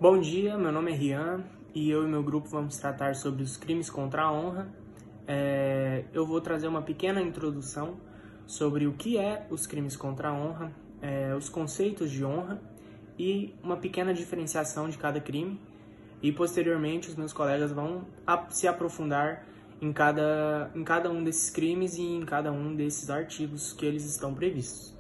Bom dia, meu nome é Rian e eu e meu grupo vamos tratar sobre os crimes contra a honra. Eu vou trazer uma pequena introdução sobre o que é os crimes contra a honra, os conceitos de honra e uma pequena diferenciação de cada crime. E posteriormente os meus colegas vão se aprofundar em cada um desses crimes e em cada um desses artigos que eles estão previstos.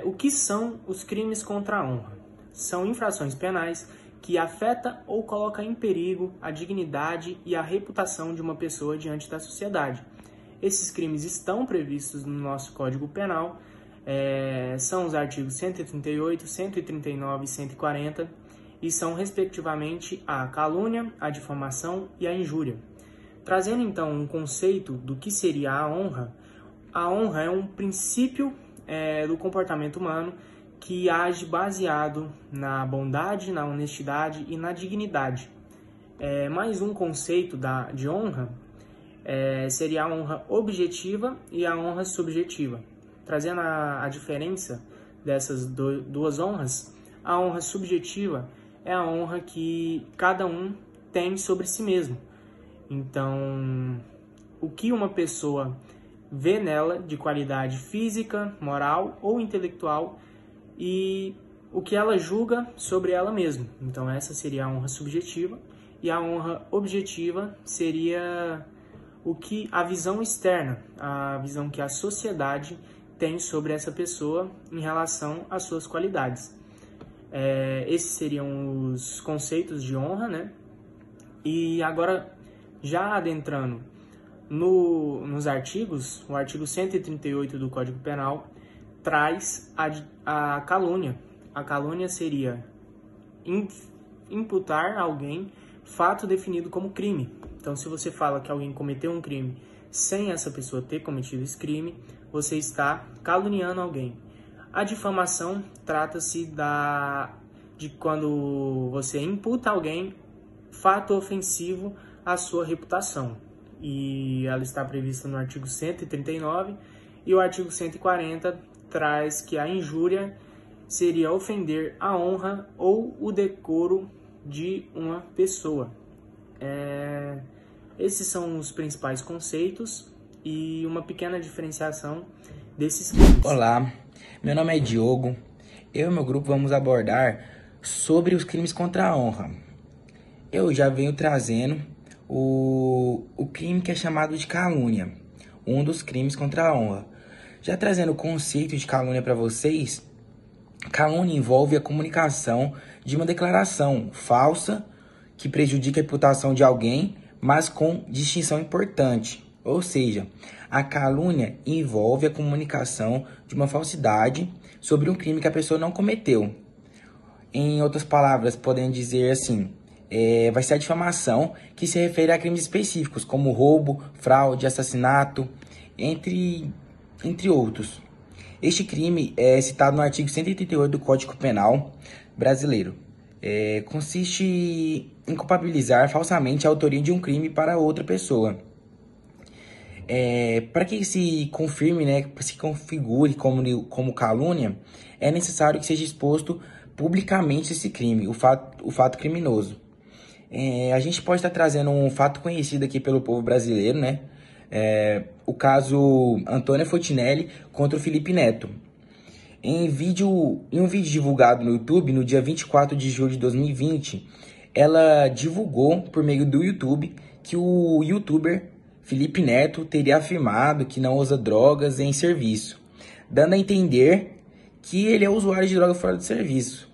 O que são os crimes contra a honra? São infrações penais que afetam ou colocam em perigo a dignidade e a reputação de uma pessoa diante da sociedade. Esses crimes estão previstos no nosso Código Penal, são os artigos 138, 139 e 140, e são respectivamente a calúnia, a difamação e a injúria. Trazendo então um conceito do que seria a honra é um princípio do comportamento humano que age baseado na bondade, na honestidade e na dignidade. Mais um conceito de honra seria a honra objetiva e a honra subjetiva. Trazendo a diferença dessas duas honras, a honra subjetiva é a honra que cada um tem sobre si mesmo. Então, o que uma pessoa vê nela de qualidade física, moral ou intelectual e o que ela julga sobre ela mesma. Então essa seria a honra subjetiva, e a honra objetiva seria a visão externa, a visão que a sociedade tem sobre essa pessoa em relação às suas qualidades. Esses seriam os conceitos de honra, né? E agora, já adentrando nos artigos, o artigo 138 do Código Penal traz a calúnia. A calúnia seria imputar a alguém fato definido como crime. Então, se você fala que alguém cometeu um crime sem essa pessoa ter cometido esse crime, você está caluniando alguém. A difamação trata-se de quando você imputa a alguém fato ofensivo à sua reputação. E ela está prevista no artigo 139, e o artigo 140 traz que a injúria seria ofender a honra ou o decoro de uma pessoa. Esses são os principais conceitos e uma pequena diferenciação desses crimes. Olá, meu nome é Diogo. Eu e meu grupo vamos abordar sobre os crimes contra a honra. Eu já venho trazendo o crime que é chamado de calúnia, um dos crimes contra a honra. Já trazendo o conceito de calúnia para vocês, calúnia envolve a comunicação de uma declaração falsa que prejudica a reputação de alguém, mas com distinção importante. Ou seja, a calúnia envolve a comunicação de uma falsidade sobre um crime que a pessoa não cometeu. Em outras palavras, podemos dizer assim, vai ser a difamação, que se refere a crimes específicos, como roubo, fraude, assassinato, entre outros. Este crime é citado no artigo 188 do Código Penal brasileiro. Consiste em culpabilizar falsamente a autoria de um crime para outra pessoa. Para que se confirme, se configure como calúnia, é necessário que seja exposto publicamente esse crime, o fato criminoso. A gente pode estar trazendo um fato conhecido aqui pelo povo brasileiro, né? O caso Antônia Fontinelli contra o Felipe Neto. Em um vídeo divulgado no YouTube, no dia 24 de julho de 2020, ela divulgou por meio do YouTube que o youtuber Felipe Neto teria afirmado que não usa drogas em serviço, dando a entender que ele é usuário de droga fora do serviço.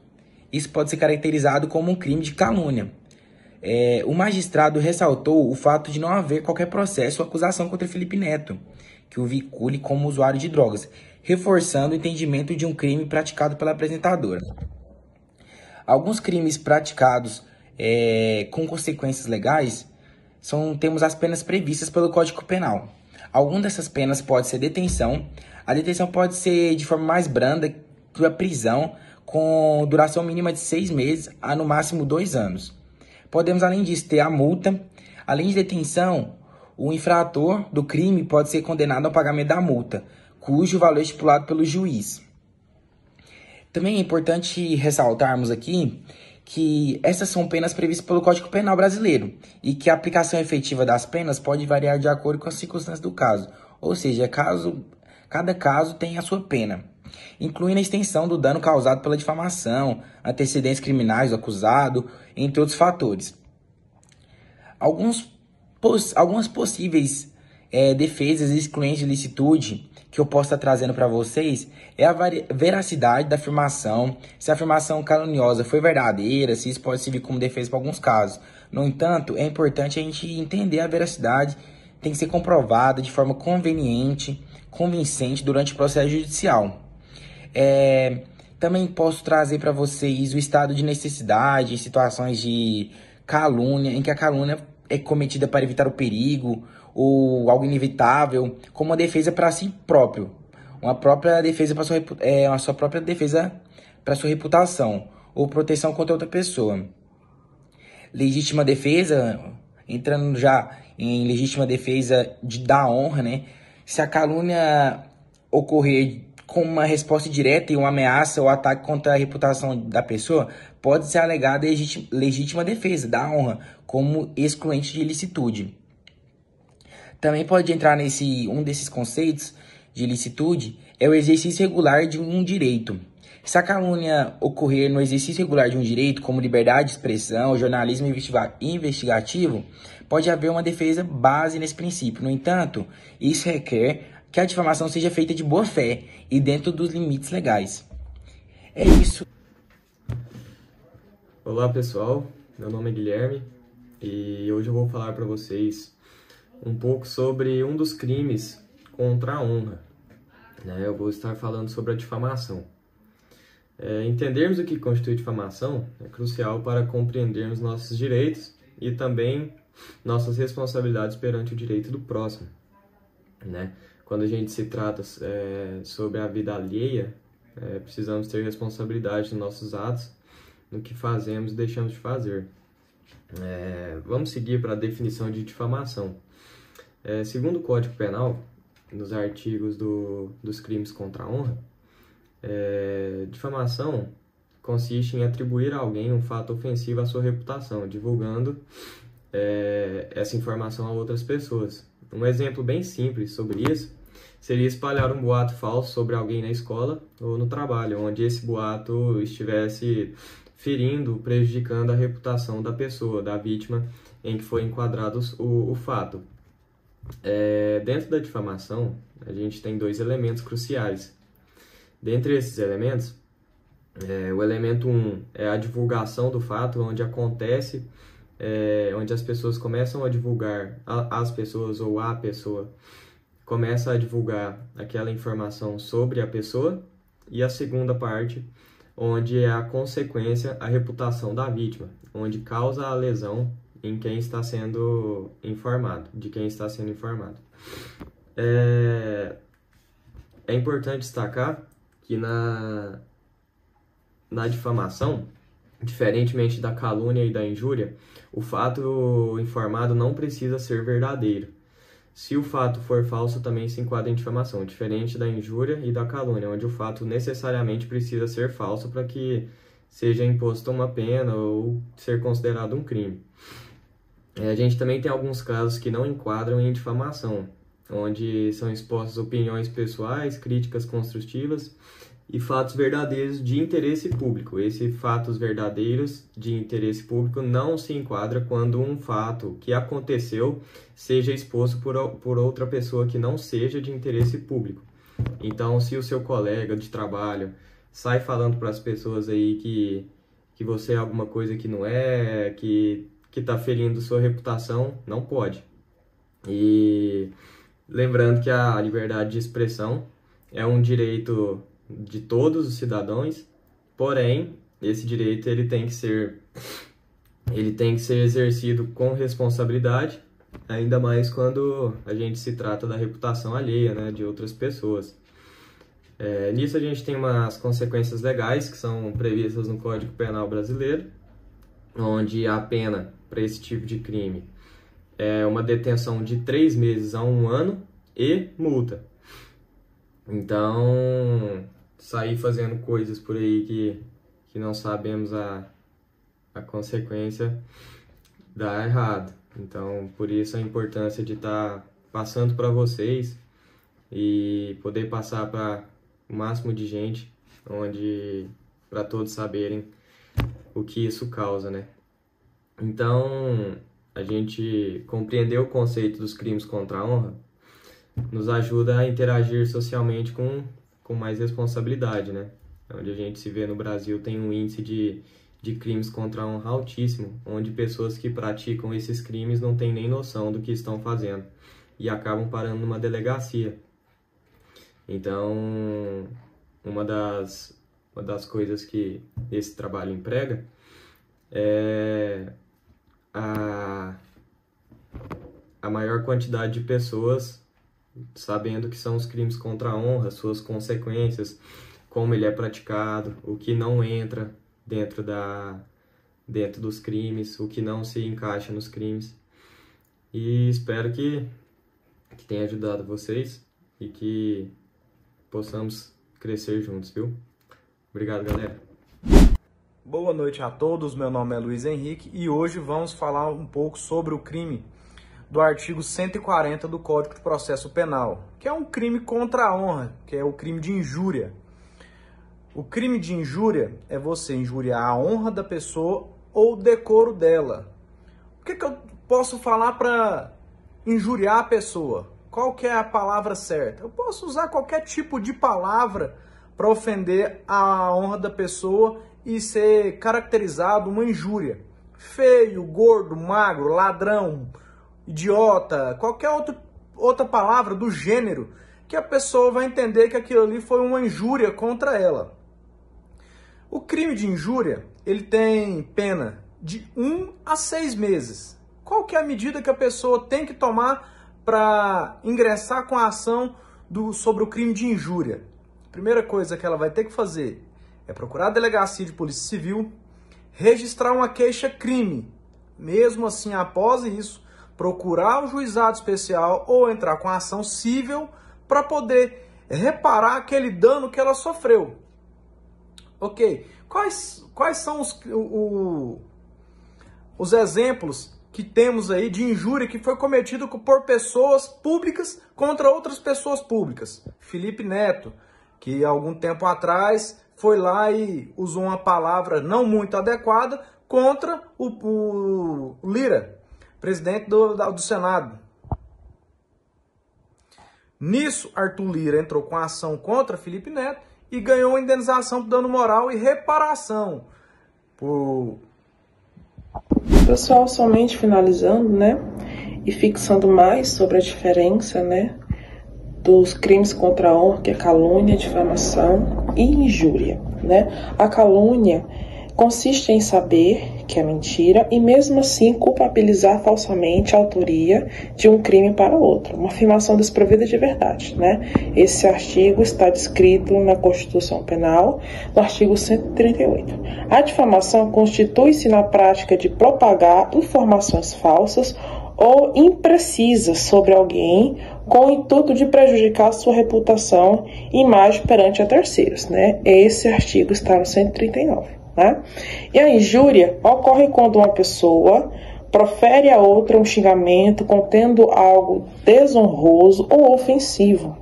Isso pode ser caracterizado como um crime de calúnia. O magistrado ressaltou o fato de não haver qualquer processo ou acusação contra Felipe Neto, que o vincule como usuário de drogas, reforçando o entendimento de um crime praticado pela apresentadora. Alguns crimes praticados com consequências legais temos as penas previstas pelo Código Penal. Algumas dessas penas pode ser detenção. A detenção pode ser de forma mais branda que a prisão, com duração mínima de 6 meses a no máximo 2 anos. Podemos, além disso, ter a multa. Além de detenção, o infrator do crime pode ser condenado ao pagamento da multa, cujo valor é estipulado pelo juiz. Também é importante ressaltarmos aqui que essas são penas previstas pelo Código Penal brasileiro e que a aplicação efetiva das penas pode variar de acordo com as circunstâncias do caso, ou seja, cada caso tem a sua pena, incluindo a extensão do dano causado pela difamação, antecedentes criminais do acusado, entre outros fatores. Algumas possíveis defesas excluentes de ilicitude que eu posso estar trazendo para vocês é a veracidade da afirmação, se a afirmação caluniosa foi verdadeira, se isso pode servir como defesa para alguns casos. No entanto, é importante a gente entender a veracidade, tem que ser comprovada de forma conveniente, convincente durante o processo judicial. Também posso trazer para vocês o estado de necessidade em situações de calúnia, em que a calúnia é cometida para evitar o perigo ou algo inevitável, como uma defesa para si próprio, uma própria defesa para sua própria defesa para sua reputação ou proteção contra outra pessoa. Legítima defesa, entrando já em legítima defesa da honra, né? Se a calúnia ocorrer com uma resposta direta e uma ameaça ou ataque contra a reputação da pessoa, pode ser alegada legítima defesa da honra como excluinte de ilicitude. Também pode entrar um desses conceitos de ilicitude é o exercício regular de um direito. Se a calúnia ocorrer no exercício regular de um direito, como liberdade de expressão, jornalismo investigativo, pode haver uma defesa base nesse princípio. No entanto, isso requer que a difamação seja feita de boa fé e dentro dos limites legais. É isso. Olá pessoal, meu nome é Guilherme e hoje eu vou falar para vocês um pouco sobre um dos crimes contra a honra. Eu vou estar falando sobre a difamação. Entendermos o que constitui difamação é crucial para compreendermos nossos direitos e também nossas responsabilidades perante o direito do próximo. Quando a gente se trata sobre a vida alheia, precisamos ter responsabilidade nos nossos atos, no que fazemos e deixamos de fazer. Vamos seguir para a definição de difamação. Segundo o Código Penal, nos artigos dos crimes contra a honra, difamação consiste em atribuir a alguém um fato ofensivo à sua reputação, divulgando essa informação a outras pessoas. Um exemplo bem simples sobre isso seria espalhar um boato falso sobre alguém na escola ou no trabalho, onde esse boato estivesse ferindo, prejudicando a reputação da pessoa, da vítima em que foi enquadrado o fato. Dentro da difamação, a gente tem dois elementos cruciais. Dentre esses elementos, o elemento 1 é a divulgação do fato, onde acontece, onde as pessoas começam a divulgar, as pessoas ou a pessoa começa a divulgar aquela informação sobre a pessoa, e a segunda parte, onde é a consequência, a reputação da vítima, onde causa a lesão em quem está sendo informado, de quem está sendo informado. É importante destacar que na difamação, diferentemente da calúnia e da injúria, o fato informado não precisa ser verdadeiro. Se o fato for falso, também se enquadra em difamação, diferente da injúria e da calúnia, onde o fato necessariamente precisa ser falso para que seja imposta uma pena ou ser considerado um crime. A gente também tem alguns casos que não enquadram em difamação, onde são expostas opiniões pessoais, críticas construtivas e fatos verdadeiros de interesse público. Esses fatos verdadeiros de interesse público não se enquadra quando um fato que aconteceu seja exposto por outra pessoa que não seja de interesse público. Então, se o seu colega de trabalho sai falando para as pessoas aí que você é alguma coisa que não é, que está ferindo sua reputação, não pode. E lembrando que a liberdade de expressão é um direito de todos os cidadãos, porém, esse direito ele tem que ser exercido com responsabilidade, ainda mais quando a gente se trata da reputação alheia, de outras pessoas. Nisso a gente tem umas consequências legais que são previstas no Código Penal brasileiro, onde a pena para esse tipo de crime é uma detenção de 3 meses a 1 ano e multa. Então, sair fazendo coisas por aí que não sabemos a consequência dá errado. Então, por isso a importância de estar passando para vocês e poder passar para o máximo de gente, para todos saberem o que isso causa, né? Então, a gente compreender o conceito dos crimes contra a honra nos ajuda a interagir socialmente com mais responsabilidade, né? Onde a gente se vê no Brasil tem um índice de crimes contra a honra altíssimo, onde pessoas que praticam esses crimes não têm nem noção do que estão fazendo e acabam parando numa delegacia. Então, uma das coisas que esse trabalho emprega é a maior quantidade de pessoas sabendo que são os crimes contra a honra, suas consequências, como ele é praticado, o que não entra dentro dos crimes, o que não se encaixa nos crimes. E espero que tenha ajudado vocês e que possamos crescer juntos, viu? Obrigado, galera. Boa noite a todos, meu nome é Luiz Henrique e hoje vamos falar um pouco sobre o crime do artigo 140 do Código de Processo Penal, que é um crime contra a honra, que é o crime de injúria. O crime de injúria é você injuriar a honra da pessoa ou o decoro dela. O que eu posso falar para injuriar a pessoa? Qual que é a palavra certa? Eu posso usar qualquer tipo de palavra para ofender a honra da pessoa e ser caracterizado uma injúria. Feio, gordo, magro, ladrão, idiota, qualquer outra palavra do gênero que a pessoa vai entender que aquilo ali foi uma injúria contra ela. O crime de injúria, ele tem pena de 1 a 6 meses. Qual que é a medida que a pessoa tem que tomar para ingressar com a ação sobre o crime de injúria? A primeira coisa que ela vai ter que fazer é procurar a delegacia de polícia civil, registrar uma queixa-crime. Mesmo assim, após isso, procurar o juizado especial ou entrar com a ação civil para poder reparar aquele dano que ela sofreu. Ok, quais são os exemplos que temos aí de injúria que foi cometido por pessoas públicas contra outras pessoas públicas? Felipe Neto, que há algum tempo atrás foi lá e usou uma palavra não muito adequada contra o Lira, presidente do Senado. Nisso, Arthur Lira entrou com a ação contra Felipe Neto e ganhou uma indenização por dano moral e reparação. Pessoal, somente finalizando, né, e fixando mais sobre a diferença, né, dos crimes contra a honra, que é calúnia, difamação e injúria, né? A calúnia consiste em saber que é mentira e mesmo assim culpabilizar falsamente a autoria de um crime para outro, uma afirmação desprovida de verdade, né? Esse artigo está descrito na Constituição Penal, no artigo 138. A difamação constitui-se na prática de propagar informações falsas ou imprecisas sobre alguém com o intuito de prejudicar sua reputação e imagem perante a terceiros, né? Esse artigo está no 139, né? E a injúria ocorre quando uma pessoa profere a outra um xingamento contendo algo desonroso ou ofensivo,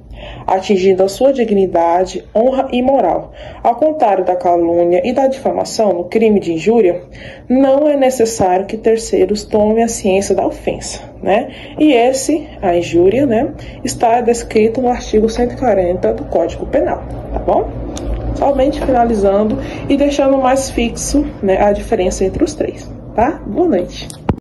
atingindo a sua dignidade, honra e moral. Ao contrário da calúnia e da difamação, no crime de injúria, não é necessário que terceiros tomem a ciência da ofensa, né? E a injúria, né, está descrito no artigo 140 do Código Penal, tá bom? Somente finalizando e deixando mais fixo, né, a diferença entre os três, tá? Boa noite.